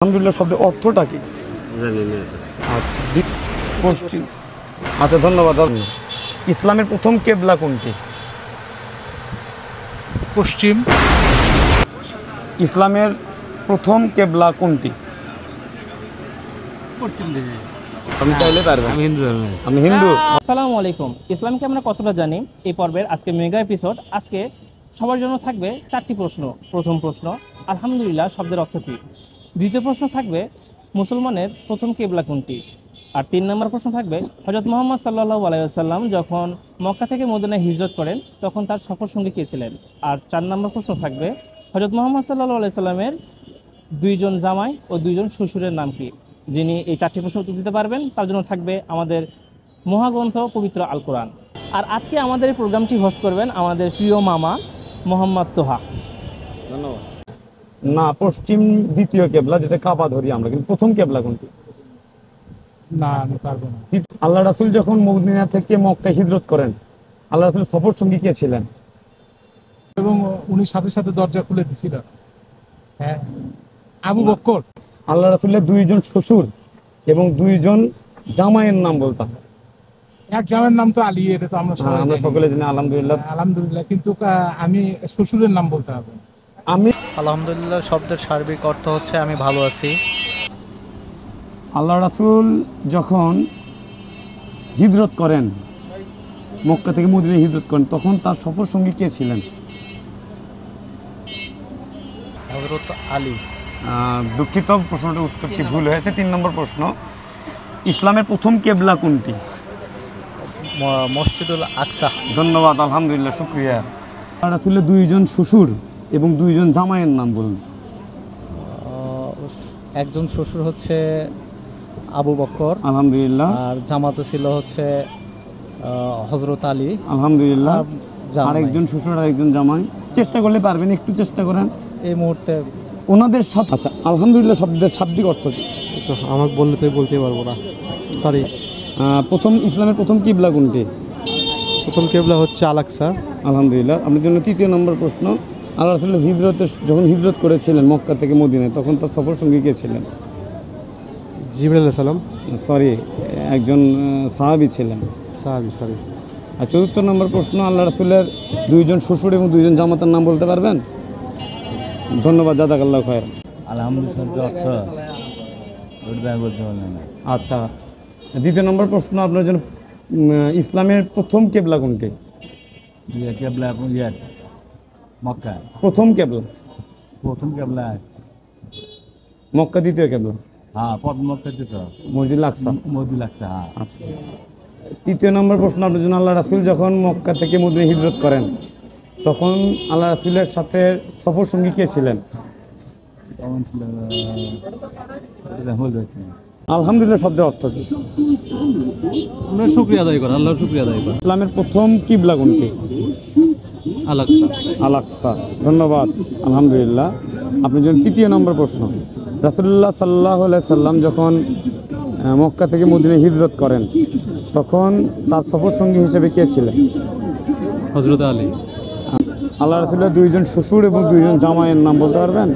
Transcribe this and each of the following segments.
আলহামদুলিল্লাহ শব্দের অর্থটা কি? জানি না। আচ্ছা, পশ্চিম। আচ্ছা, ধন্যবাদ। ইসলামের প্রথম কেবলা কোনটি? পশ্চিম। ইসলামের প্রথম কেবলা কোনটি? পশ্চিম দিকে। আপনি চাইলে পারবেন। আমি হিন্দু ধর্মের। আপনি হিন্দু? আসসালামু আলাইকুম। ইসলামকে আমরা কতটা জানি এই পর্বের আজকে মেগা এপিসোড। আজকে সবার জন্য থাকবে 4টি প্রশ্ন। প্রথম প্রশ্ন, আলহামদুলিল্লাহ শব্দের অর্থ কী? দ্বিতীয় প্রশ্ন থাকবে, মুসলমানের প্রথম কেবলা কোনটি? আর 3 নম্বর প্রশ্ন থাকবে, হযরত মুহাম্মদ সাল্লাল্লাহু আলাইহি ওয়াসাল্লাম যখন মক্কা থেকে মদিনায় হিজরত করেন তখন তার সফর সঙ্গী কে ছিলেন? আর 4 নম্বর প্রশ্ন থাকবে, হযরত মুহাম্মদ সাল্লাল্লাহু আলাইহি সাল্লামের 2 জন জামাই ও 2 জন শ্বশুরের নাম কি? যিনি এই 4টি প্রশ্ন উত্তর দিতে পারবেন তার জন্য থাকবে আমাদের মহাগ্রন্থ পবিত্র আল কোরআন। আর আজকে আমাদের এই প্রোগ্রামটি হোস্ট করবেন আমাদের প্রিয় মামা মোহাম্মদ তোহা। ধন্যবাদ। না, পশ্চিম দ্বিতীয় কেবলা, যেটা কাবা ধরি আমরা, কিন্তু প্রথম কেবলা কোনটি? না, আমি পারবো না। আল্লাহ রাসূল যখন মদিনা থেকে মক্কায় হিজরত করেন, আল্লাহ রাসূল সফর সঙ্গী কে ছিলেন? এবং উনি সাথে সাথে দরজা খুলে দিছিল। হ্যাঁ, আবু বকর। আল্লাহ রাসূলের 2 জন শ্বশুর এবং 2 জন জামাইয়ের নাম বলতাম। এক জামাইয়ের নাম তো আলী, এটা তো আমরা আমরা জানি। সকলে জানি। আলহামদুলিল্লাহ। আলহামদুলিল্লাহ, কিন্তু আমি শ্বশুরের নাম বলতে হবে। আমি আলহামদুলিল্লাহ শব্দের সার্বিক অর্থ হচ্ছে আমি ভালো আছি। আল্লাহ রাসূল যখন হিজরত করেন, মক্কা থেকে মদিনায় হিজরত করেন, তখন তার সফর সঙ্গী কে ছিলেন? হযরত আলী। দুঃখিত, প্রশ্নটার উত্তরটি ভুল হয়েছে। 3 নম্বর প্রশ্ন, ইসলামের প্রথম কেবলা কোনটি? মসজিদুল আকসা। ধন্যবাদ, আলহামদুলিল্লাহ, শুকরিয়া। আল্লাহ রাসূলের 2 জন শ্বশুর এবং 2 জন জামাইয়ের নাম বলুন। একজন শ্বশুর হচ্ছে আবু বকর, আলহামদুলিল্লাহ। আর জামাতে ছিল হচ্ছে হযরত আলী, আলহামদুলিল্লাহ। আর জামাই। আরেকজন শ্বশুর আর একজন জামাই। চেষ্টা করলে পারবেন, একটু চেষ্টা করেন। এই মুহূর্তে ওনাদের সাথে। আচ্ছা, আলহামদুলিল্লাহ শব্দের শাব্দিক অর্থ কি? তো আমাকে বললে তো বলতে পারবো না, সরি। ইসলামের প্রথম কিবলা কোনটি? প্রথম কেবলা হচ্ছে আল-আকসা। আলহামদুলিল্লাহ। আপনার জন্য 3য় নম্বর প্রশ্ন, আল্লাহ রাসূল যখন হিজরত করেছিলেন মক্কা থেকে মদিনায়, তখন তার সফর সঙ্গী কে ছিলেন? জিবরাইল আলাইহিস সালাম। সরি, একজন সাহাবী ছিলেন। সাহাবী, সরি। আর 4র্থ নম্বর প্রশ্ন, আল্লাহ রাসূলের 2 জন শ্বশুর এবং 2 জন জামাতার নাম বলতে পারবেন? ধন্যবাদ, জাযাকাল্লাহু খায়র। আলহামদুলিল্লাহ বলতে পারলাম না। আচ্ছা, 2য় নম্বর প্রশ্ন আপনার জন্য, ইসলামের প্রথম কেবলা কোনটি? কেবলা মক্কা। প্রথম কেবলা প্রথম কেবলা মক্কা, 2য় কেবলা হ্যাঁ, মক্কা দিত মসজিদুল আকসা। মসজিদুল আকসা। হ্যাঁ। আচ্ছা, 3য় নম্বর প্রশ্ন আপনার জন্য, আল্লাহ রাসূল যখন মক্কা থেকে মদিনায় হিজরত করেন, তখন আল্লাহ রাসূলের সাথে সফর সঙ্গী কে ছিলেন? তখন ছিল আলহামদুলিল্লাহ শব্দের অর্থ কি? আমরা শুকরিয়া আদায় করি, আল্লাহর শুকরিয়া আদায় করি। ইসলামের প্রথম কিবলা কোনটি? আল-আকসা। আল-আকসা। ধন্যবাদ, আলহামদুলিল্লাহ। আপনার জন্য 3য় নম্বর প্রশ্ন, রাসূলুল্লাহ সাল্লাল্লাহু আলাইহি সাল্লাম যখন মক্কা থেকে মদিনায় হিজরত করেন, তখন তার সফর সঙ্গী হিসেবে কে ছিলেন? হযরত আলী। আল্লাহ রাসূলের 2 জন শ্বশুর এবং 2 জন জামাইয়ের নাম বলতে পারবেন?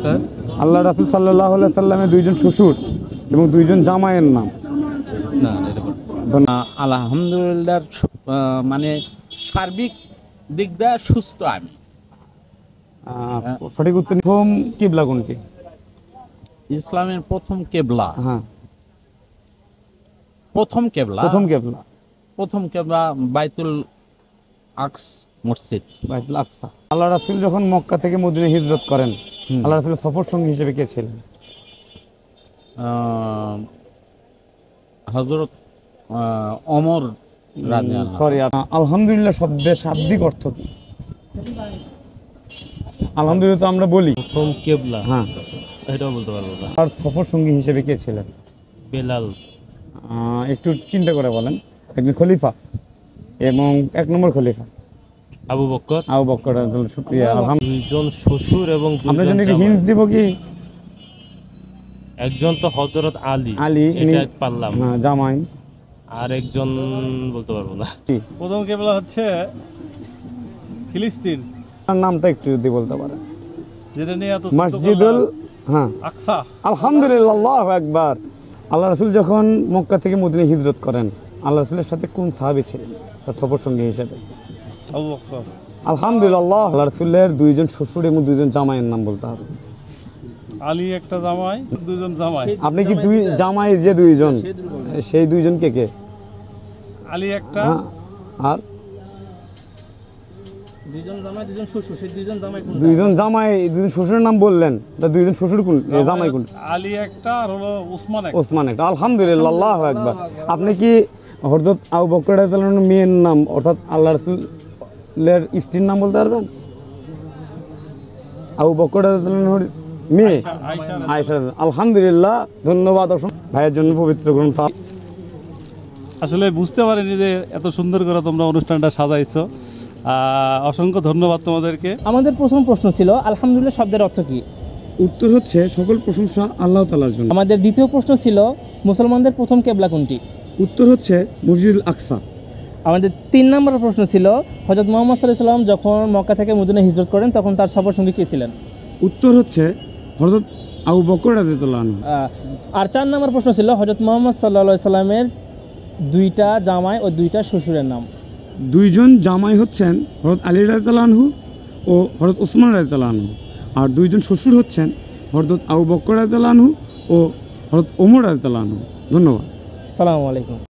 কার? আল্লাহ রাসূল সাল্লাল্লাহু আলাইহি সাল্লামের 2 জন শ্বশুর এবং 2 জন জামাইয়ের নাম। না, এটা পারবো। আলহামদুলিল্লাহ, মানে সার্বিক দিক দিয়ে সুস্থ আমি। সঠিক উত্তর। প্রথম কিবলা কোনটি? ইসলামের প্রথম কেবলা। হ্যাঁ, প্রথম কেবলা প্রথম কেবলা বাইতুল আকস মসজিদ। বাইতুল আকসা। আল্লাহ রাসূল যখন মক্কা থেকে মদিনায় হিজরত করেন, আল্লাহ রাসূলের সফর সঙ্গী হিসেবে কে ছিলেন? হযরত ওমর রাদিয়াল্লাহু। সরি, আলহামদুলিল্লাহ শব্দের শাব্দিক অর্থ কি? আলহামদুলিল্লাহ তো আমরা বলি। প্রথম কেবলা, হ্যাঁ, এটাও বলতে পারবো না। আর সফর সঙ্গী হিসেবে কে ছিলেন? বেলাল। একটু চিন্তা করে বলেন। একজন খলিফা এবং 1 নম্বর খলিফা আবু বকর। আবু বকর রাদিয়াল্লাহু। শুকরিয়া, আলহামদুলিল্লাহ। 2 জন শ্বশুর এবং 2 আপনার জন জন্য কি জামাই। হিন্স দিব কি? একজন তো হযরত আলী, ইনি এটা পারলাম। হ্যাঁ, জামাই। আর একজন বলতে পারবো না। প্রথম কেবলা হচ্ছে ফিলিস্তিন। নামটা একটু যদি বলতে পারেন। যেটা নিয়ে এত মসজিদুল হ্যাঁ আকসা আলহামদুলিল্লাহ, আল্লাহু আকবার। আল্লাহ রাসূল যখন মক্কা থেকে মদিনায় হিজরত করেন, আল্লাহ রাসূলের সাথে কোন সাহাবী ছিলেন তার সফর সঙ্গী হিসেবে? আবু বকর আলহামদুলিল্লাহ। আল্লাহ রাসূলের দুইজন শ্বশুর এবং দুইজন জামাইয়ের নাম বলতে হবে। আলী একটা জামাই, দুজন জামাই। আপনি কি দুই জামাই যে দুইজন, সেই দুইজন কে কে? আলী একটা, হ্যাঁ, আর দুইজন জামাই দুইজন শ্বশুর, সেই দুইজন জামাই কোনটা? দুইজন জামাই, দুইজন শ্বশুরের নাম বললেন, তা দুইজন শ্বশুর কোন, জামাই কোন? আলী একটা আর হলো উসমান একটা। ওসমান একটা। আলহামদুলিল্লাহ, আল্লাহু আকবার। আপনি কি হযরত আবু বকর রাদিয়াল্লাহু আনহুর মেয়ের নাম অর্থাৎ আল্লাহ রাসূলের স্ত্রীর নাম বলতে পারবেন? আবু বকর রাদিয়াল্লাহু আনহুর মেয়ে আয়েশা। আলহামদুলিল্লাহ, ধন্যবাদ ভাইয়ের জন্য পবিত্র গ্রন্থ। আসলে বুঝতে পারিনি যে এত সুন্দর করে তোমরা অনুষ্ঠানটা সাজাইছো। অসংখ্য ধন্যবাদ তোমাদেরকে। আমাদের প্রথম প্রশ্ন ছিল আলহামদুলিল্লাহ শব্দের অর্থ কি? উত্তর হচ্ছে সকল প্রশংসা আল্লাহ তাআলার জন্য। আমাদের দ্বিতীয় প্রশ্ন ছিল মুসলমানদের প্রথম কেবলা কোনটি? উত্তর হচ্ছে মসজিদুল আকসা। আমাদের 3 নম্বর প্রশ্ন ছিল হযরত মুহাম্মদ সাল্লাল্লাহু আলাইহি সাল্লাম যখন মক্কা থেকে মদিনায় হিজরত করেন তখন তার সফর সঙ্গী কে ছিলেন? উত্তর হচ্ছে হযরত আবু বকর রাদিয়াল্লাহু আনহু। আর 4 নম্বর প্রশ্ন ছিল হযরত মুহাম্মদ সাল্লাল্লাহু আলাইহি সাল্লামের 2টা জামাই ও 2টা শ্বশুরের নাম। দুইজন জামাই হচ্ছেন হযরত আলী রাদিয়াল্লাহু আনহু ও হযরত ওসমান রাদিয়াল্লাহু আনহু, আর দুইজন শ্বশুর হচ্ছেন হযরত আবু বকর রাদিয়াল্লাহু আনহু ও হযরত ওমর রাদিয়াল্লাহু আনহু। ধন্যবাদ। আসসালামু আলাইকুম।